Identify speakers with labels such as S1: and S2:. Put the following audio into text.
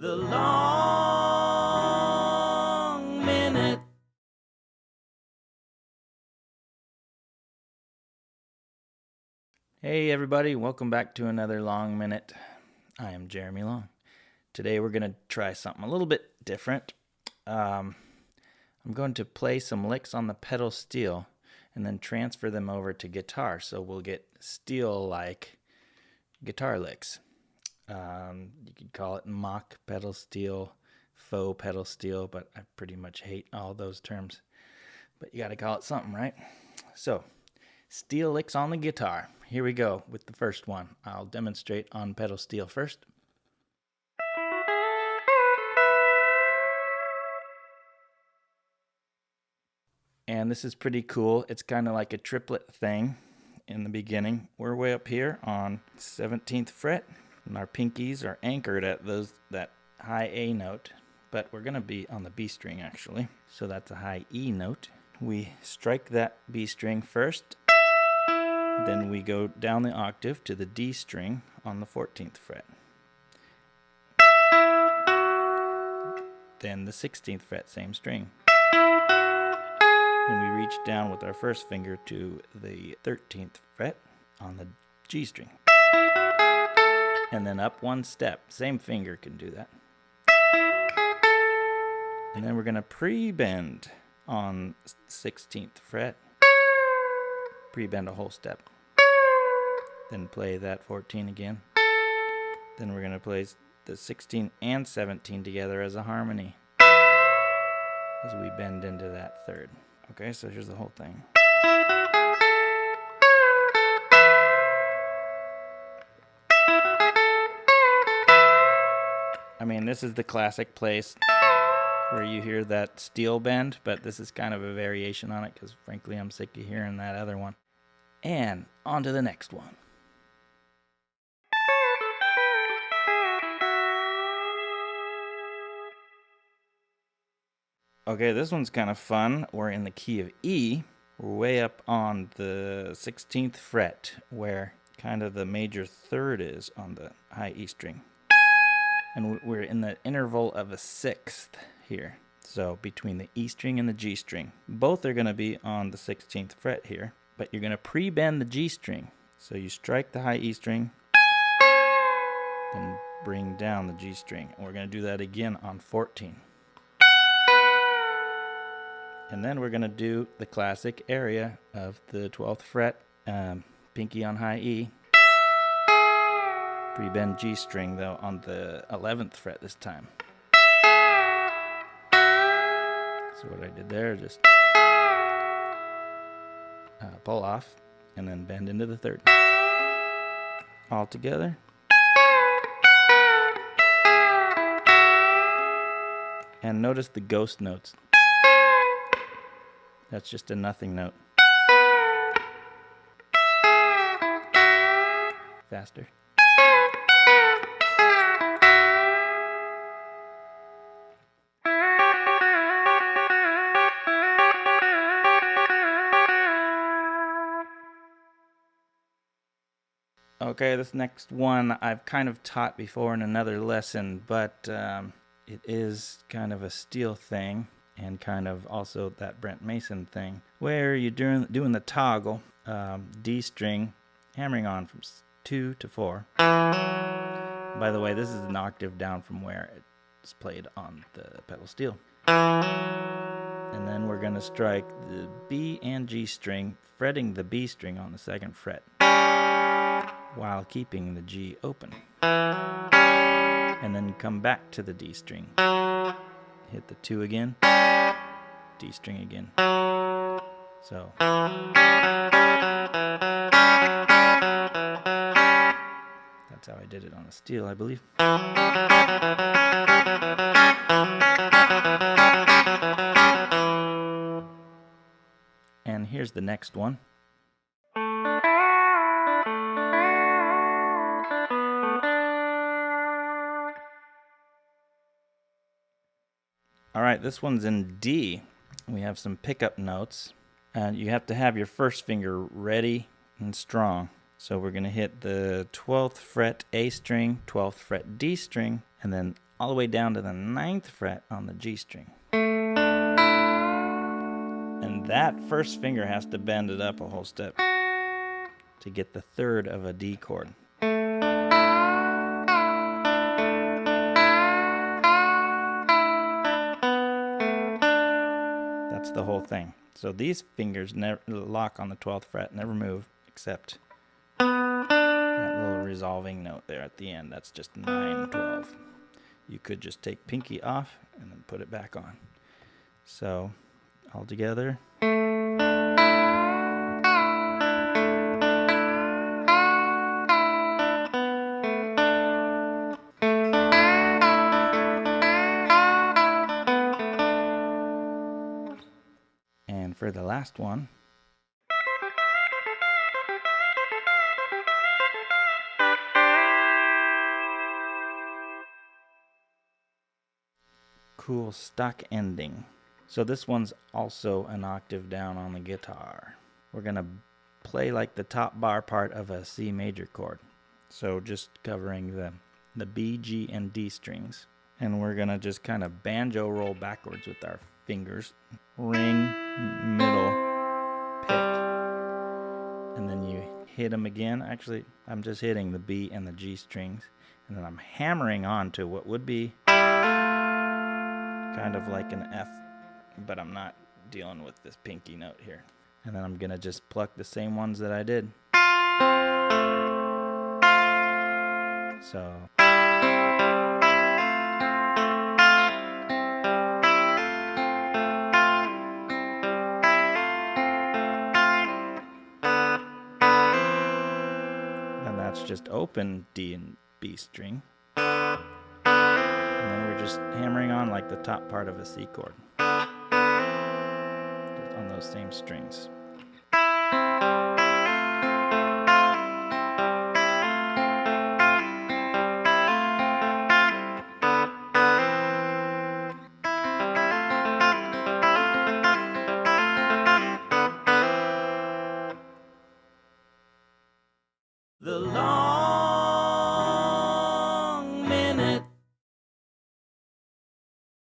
S1: The Long Minute. Hey everybody, welcome back to another Long Minute. I am Jeremy Long. Today we're going to try something a little bit different. I'm going to play some licks on the pedal steel and then transfer them over to guitar, so we'll get steel-like guitar licks. You could call it mock pedal steel, faux pedal steel, but I pretty much hate all those terms. But you got to call it something, right? So, steel licks on the guitar. Here we go with the first one. I'll demonstrate on pedal steel first. And this is pretty cool. It's kind of like a triplet thing in the beginning. We're way up here on 17th fret. And our pinkies are anchored at that high A note, but we're going to be on the B string actually. So that's a high E note. We strike that B string first, then we go down the octave to the D string on the 14th fret. Then the 16th fret, same string. Then we reach down with our first finger to the 13th fret on the G string. And then up one step. Same finger can do that. And then we're going to pre-bend on 16th fret. Pre-bend a whole step. Then play that 14 again. Then we're going to play the 16 and 17 together as a harmony as we bend into that third. Okay, so here's the whole thing. I mean, this is the classic place where you hear that steel bend, but this is kind of a variation on it because, frankly, I'm sick of hearing that other one. And on to the next one. Okay, this one's kind of fun. We're in the key of E. We're way up on the 16th fret, where kind of the major third is on the high E string. And we're in the interval of a sixth here. So between the E string and the G string. Both are going to be on the 16th fret here, but you're going to pre-bend the G string. So you strike the high E string, then bring down the G string. And we're going to do that again on 14. And then we're going to do the classic area of the 12th fret, pinky on high E. Pre-bend G string though on the 11th fret this time. So what I did there, just pull off and then bend into the third. All together. And notice the ghost notes. That's just a nothing note. Faster. Okay, this next one I've kind of taught before in another lesson, but it is kind of a steel thing and kind of also that Brent Mason thing where you're doing the toggle, D string, hammering on from 2 to 4. By the way, this is an octave down from where it's played on the pedal steel. And then we're going to strike the B and G string, fretting the B string on the 2nd fret while keeping the G open. And then come back to the D string. Hit the 2 again, D string again. So. That's how I did it on the steel, I believe. And here's the next one. All right, this one's in D. We have some pickup notes. And you have to have your first finger ready and strong. So we're going to hit the 12th fret A string, 12th fret D string, and then all the way down to the 9th fret on the G string. And that first finger has to bend it up a whole step to get the 3rd of a D chord. That's the whole thing. So these fingers never lock on the 12th fret, never move, except that little resolving note there at the end. That's just 9, 12. You could just take pinky off and then put it back on. So all together. And for the last one, cool stuck ending. So this one's also an octave down on the guitar. We're going to play like the top bar part of a C major chord. So just covering the B, G, and D strings. And we're going to just kind of banjo roll backwards with our fingers. Ring, middle, pick. And then you hit them again. Actually, I'm just hitting the B and the G strings. And then I'm hammering on to what would be kind of like an F, but I'm not dealing with this pinky note here. And then I'm gonna just pluck the same ones that I did. So and that's just open D and B string. And then we're just hammering on like the top part of a C chord. Just on those same strings. The long